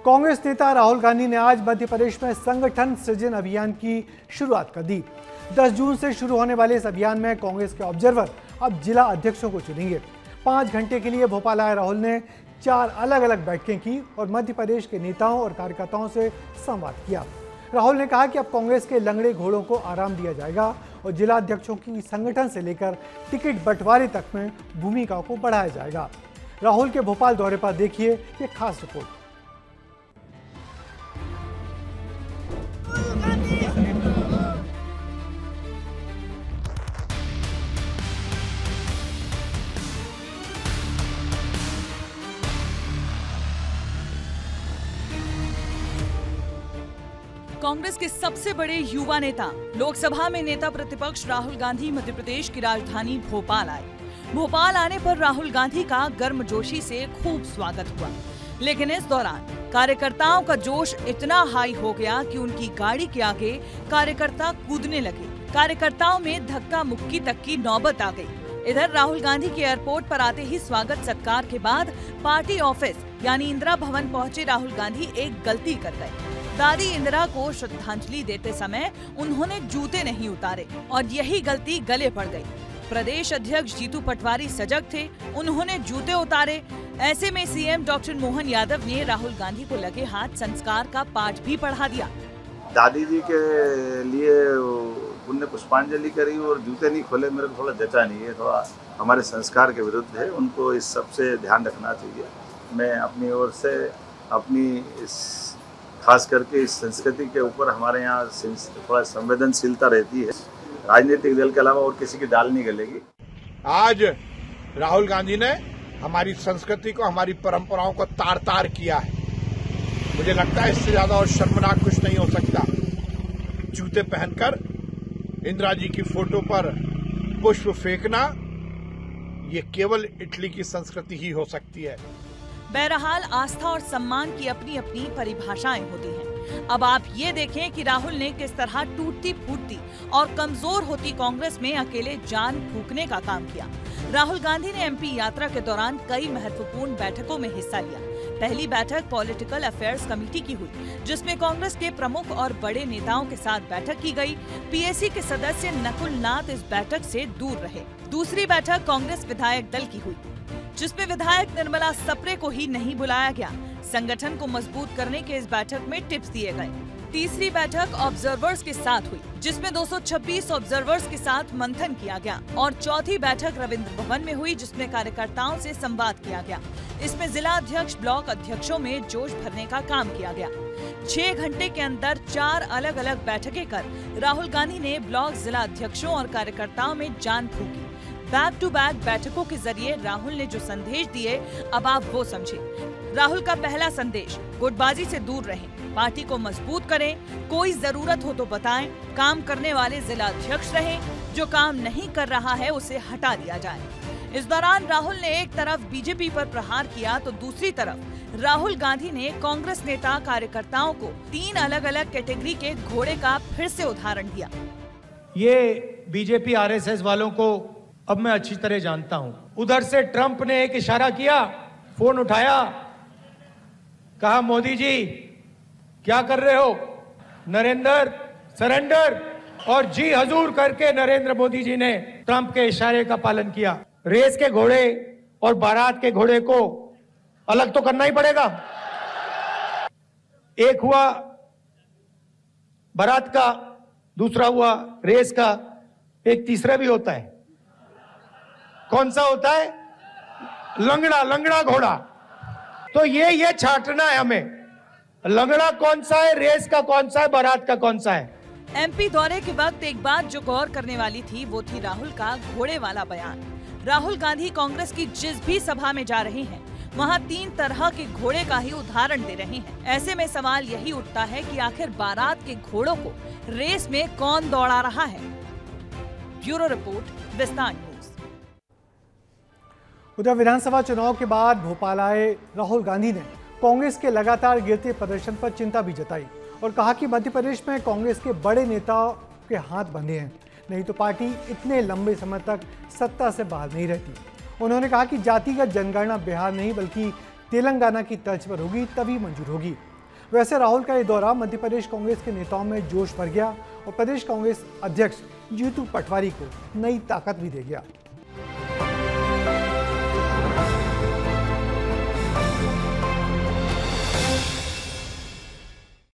कांग्रेस नेता राहुल गांधी ने आज मध्य प्रदेश में संगठन सृजन अभियान की शुरुआत कर दी। 10 जून से शुरू होने वाले इस अभियान में कांग्रेस के ऑब्जर्वर अब जिला अध्यक्षों को चुनेंगे। 5 घंटे के लिए भोपाल आए राहुल ने 4 अलग अलग बैठकें की और मध्य प्रदेश के नेताओं और कार्यकर्ताओं से संवाद किया। राहुल ने कहा कि अब कांग्रेस के लंगड़े घोड़ों को आराम दिया जाएगा और जिला अध्यक्षों की संगठन से लेकर टिकट बंटवारे तक में भूमिका को बढ़ाया जाएगा। राहुल के भोपाल दौरे पर देखिए ये खास रिपोर्ट। कांग्रेस के सबसे बड़े युवा नेता, लोकसभा में नेता प्रतिपक्ष राहुल गांधी मध्य प्रदेश की राजधानी भोपाल आए। भोपाल आने पर राहुल गांधी का गर्मजोशी से खूब स्वागत हुआ, लेकिन इस दौरान कार्यकर्ताओं का जोश इतना हाई हो गया कि उनकी गाड़ी के आगे कार्यकर्ता कूदने लगे। कार्यकर्ताओं में धक्का मुक्की तक की नौबत आ गई। इधर राहुल गांधी के एयरपोर्ट पर आते ही स्वागत सत्कार के बाद पार्टी ऑफिस यानी इंदिरा भवन पहुंचे राहुल गांधी एक गलती कर गए। दादी इंदिरा को श्रद्धांजलि देते समय उन्होंने जूते नहीं उतारे और यही गलती गले पड़ गई। प्रदेश अध्यक्ष जीतू पटवारी सजग थे, उन्होंने जूते उतारे। ऐसे में सीएम डॉक्टर मोहन यादव ने राहुल गांधी को लगे हाथ संस्कार का पाठ भी पढ़ा दिया। दादी जी के लिए उनने पुष्पांजलि करी और जूते नहीं खोले, मेरे को थोड़ा जचा नहीं है, थोड़ा हमारे संस्कार के विरुद्ध है, उनको इस सब से ध्यान रखना चाहिए। मैं अपनी ओर से अपनी इस खास करके इस संस्कृति के ऊपर हमारे यहाँ थोड़ा संवेदनशीलता रहती है। राजनीतिक दल के अलावा और किसी की दाल नहीं गलेगी। आज राहुल गांधी ने हमारी संस्कृति को, हमारी परंपराओं को तार तार किया है। मुझे लगता है इससे ज्यादा और शर्मनाक कुछ नहीं हो सकता। जूते पहनकर इंदिरा जी की फोटो पर पुष्प फेंकना, ये केवल इटली की संस्कृति ही हो सकती है। बहरहाल आस्था और सम्मान की अपनी अपनी परिभाषाएं होती हैं। अब आप ये देखें कि राहुल ने किस तरह टूटती फूटती और कमजोर होती कांग्रेस में अकेले जान फूंकने का काम किया। राहुल गांधी ने एमपी यात्रा के दौरान कई महत्वपूर्ण बैठकों में हिस्सा लिया। पहली बैठक पॉलिटिकल अफेयर्स कमेटी की हुई, जिसमें कांग्रेस के प्रमुख और बड़े नेताओं के साथ बैठक की गई। पीएसी के सदस्य नकुल नाथ इस बैठक से दूर रहे। दूसरी बैठक कांग्रेस विधायक दल की हुई, जिसमें विधायक निर्मला सप्रे को ही नहीं बुलाया गया। संगठन को मजबूत करने के इस बैठक में टिप्स दिए गए। तीसरी बैठक ऑब्जर्वर्स के साथ हुई, जिसमें 226 ऑब्जर्वर्स के साथ मंथन किया गया। और चौथी बैठक रविंद्र भवन में हुई, जिसमें कार्यकर्ताओं से संवाद किया गया। इसमें जिला अध्यक्ष, ब्लॉक अध्यक्षों में जोश भरने का काम किया गया। 6 घंटे के अंदर 4 अलग अलग बैठकें कर राहुल गांधी ने ब्लॉक, जिला अध्यक्षों और कार्यकर्ताओं में जान फूंकी। बैक टू बैक बैठकों के जरिए राहुल ने जो संदेश दिए, अब आप वो समझें। राहुल का पहला संदेश, गुटबाजी से दूर रहें, पार्टी को मजबूत करें, कोई जरूरत हो तो बताएं, काम करने वाले जिला अध्यक्ष रहें, जो काम नहीं कर रहा है उसे हटा दिया जाए। इस दौरान राहुल ने एक तरफ बीजेपी पर प्रहार किया तो दूसरी तरफ राहुल गांधी ने कांग्रेस नेता कार्यकर्ताओं को 3 अलग अलग कैटेगरी के घोड़े का फिर से उदाहरण दिया। ये बीजेपी आरएसएस वालों को अब मैं अच्छी तरह जानता हूं। उधर से ट्रंप ने एक इशारा किया, फोन उठाया, कहा मोदी जी क्या कर रहे हो, नरेंद्र सरेंडर, और जी हजूर करके नरेंद्र मोदी जी ने ट्रंप के इशारे का पालन किया। रेस के घोड़े और बारात के घोड़े को अलग तो करना ही पड़ेगा। एक हुआ बारात का, दूसरा हुआ रेस का, एक तीसरा भी होता है। कौन सा होता है? लंगड़ा घोड़ा। तो ये छांटना है हमें, लंगड़ा कौन सा है, रेस का कौन सा है, बारात का कौन सा है। एमपी दौरे के वक्त एक बात जो गौर करने वाली थी, वो थी राहुल का घोड़े वाला बयान। राहुल गांधी कांग्रेस की जिस भी सभा में जा रहे हैं, वहां 3 तरह के घोड़े का ही उदाहरण दे रहे हैं। ऐसे में सवाल यही उठता है कि आखिर बारात के घोड़ों को रेस में कौन दौड़ा रहा है। ब्यूरो रिपोर्ट, विस्तार न्यूज। उधर विधानसभा चुनाव के बाद भोपाल आए राहुल गांधी ने कांग्रेस के लगातार गिरते प्रदर्शन पर चिंता भी जताई और कहा कि मध्य प्रदेश में कांग्रेस के बड़े नेताओं के हाथ बंधे हैं, नहीं तो पार्टी इतने लंबे समय तक सत्ता से बाहर नहीं रहती। उन्होंने कहा कि जातिगत जनगणना बिहार नहीं बल्कि तेलंगाना की तर्ज पर होगी, तभी मंजूर होगी। वैसे राहुल का ये दौरा मध्य प्रदेश कांग्रेस के नेताओं में जोश भर गया और प्रदेश कांग्रेस अध्यक्ष जीतू पटवारी को नई ताकत भी दे गया।